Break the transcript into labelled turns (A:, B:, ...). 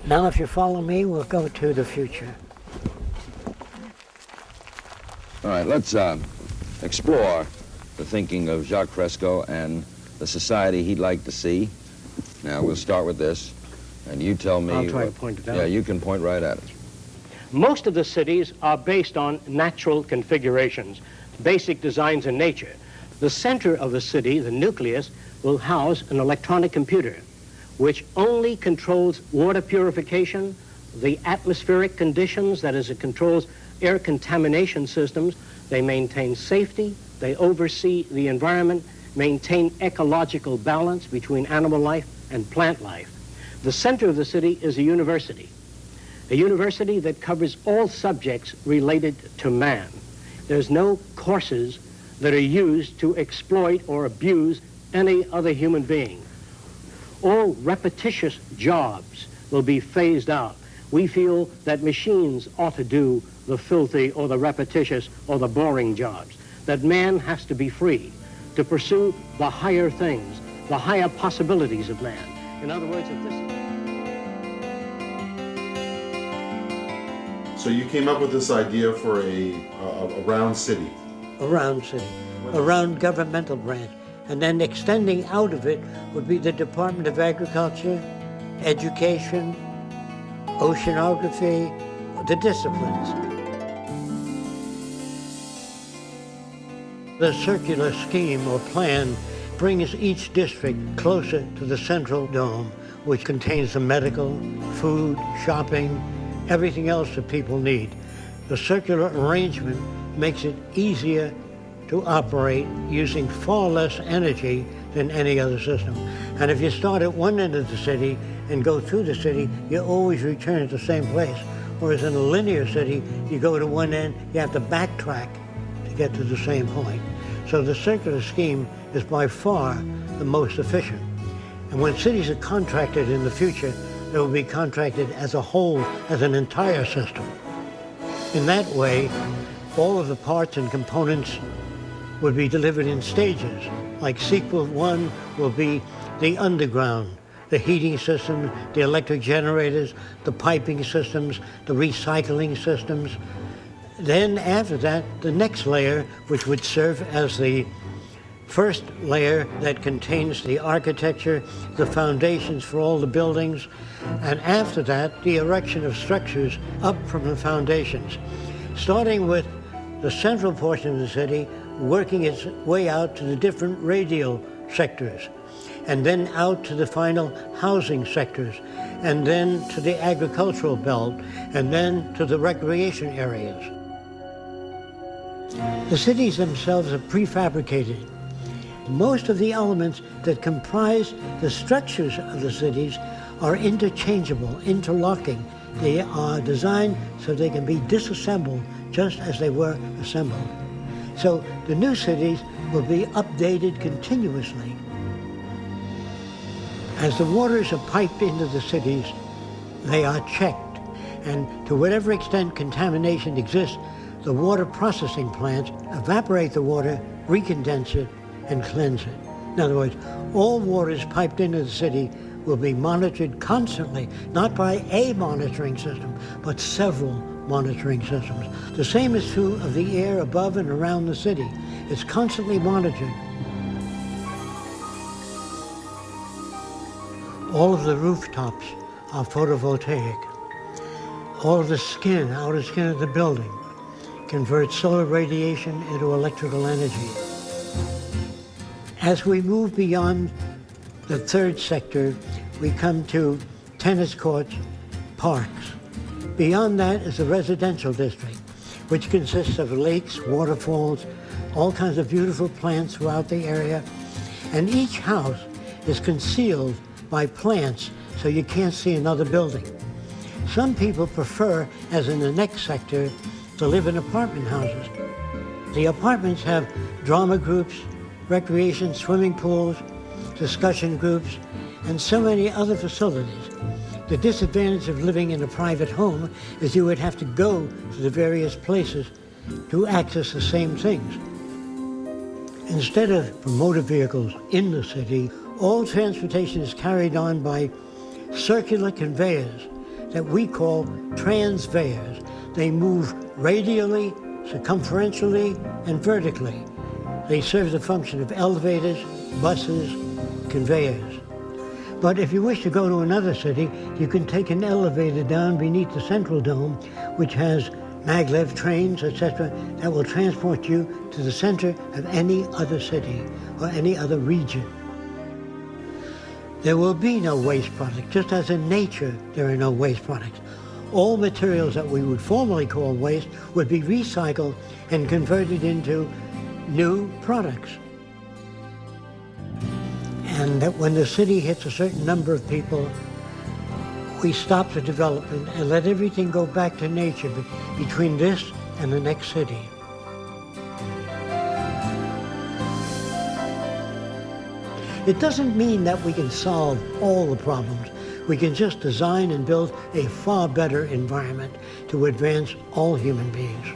A: Now, if you follow me, we'll go to the future.
B: All right, let's explore the thinking of Jacques Fresco and the society he'd like to see. Now, we'll start with this, and you tell me...
C: I'll try to point it out.
B: Yeah, you can point right at it.
C: Most of the cities are based on natural configurations, basic designs in nature. The center of the city, the nucleus, will house an electronic computer, which only controls water purification, the atmospheric conditions, that is, it controls air contamination systems. They maintain safety, they oversee the environment, maintain ecological balance between animal life and plant life. The center of the city is a university that covers all subjects related to man. There's no courses that are used to exploit or abuse any other human being. All repetitious jobs will be phased out. We feel that machines ought to do the filthy or the repetitious or the boring jobs, that man has to be free to pursue the higher things, the higher possibilities of man. In other words, if this...
D: So you came up with this idea for a round city.
A: A round city, a round governmental branch. And then extending out of it would be the Department of Agriculture, Education, Oceanography, the disciplines. The circular scheme or plan brings each district closer to the central dome, which contains the medical, food, shopping, everything else that people need. The circular arrangement makes it easier to operate using far less energy than any other system. And if you start at one end of the city and go through the city, you always return at the same place. Whereas in a linear city, you go to one end, you have to backtrack to get to the same point. So the circular scheme is by far the most efficient. And when cities are contracted in the future, they will be contracted as a whole, as an entire system. In that way, all of the parts and components would be delivered in stages. Like sequel 1 will be the underground, the heating systems, the electric generators, the piping systems, the recycling systems. Then after that, the next layer, which would serve as the first layer that contains the architecture, the foundations for all the buildings, and after that, the erection of structures up from the foundations, starting with the central portion of the city, working its way out to the different radial sectors, and then out to the final housing sectors, and then to the agricultural belt, and then to the recreation areas. The cities themselves are prefabricated. Most of the elements that comprise the structures of the cities are interchangeable, interlocking. They are designed so they can be disassembled just as they were assembled. So the new cities will be updated continuously. As the waters are piped into the cities, they are checked. And to whatever extent contamination exists, the water processing plants evaporate the water, recondense it, and cleanse it. In other words, all waters piped into the city will be monitored constantly, not by a monitoring system, but several monitoring systems. The same is true of the air above and around the city. It's constantly monitored. All of the rooftops are photovoltaic. All of the outer skin of the building converts solar radiation into electrical energy. As we move beyond the third sector, we come to tennis courts, parks. Beyond that is the residential district, which consists of lakes, waterfalls, all kinds of beautiful plants throughout the area. And each house is concealed by plants so you can't see another building. Some people prefer, as in the next sector, to live in apartment houses. The apartments have drama groups, recreation swimming pools, discussion groups, and so many other facilities. The disadvantage of living in a private home is you would have to go to the various places to access the same things. Instead of motor vehicles in the city, all transportation is carried on by circular conveyors that we call transveres. They move radially, circumferentially, and vertically. They serve the function of elevators, buses, conveyors. But if you wish to go to another city, you can take an elevator down beneath the Central Dome, which has maglev trains, etc., that will transport you to the center of any other city or any other region. There will be no waste product, just as in nature there are no waste products. All materials that we would formerly call waste would be recycled and converted into new products. And that when the city hits a certain number of people, we stop the development and let everything go back to nature between this and the next city. It doesn't mean that we can solve all the problems. We can just design and build a far better environment to advance all human beings.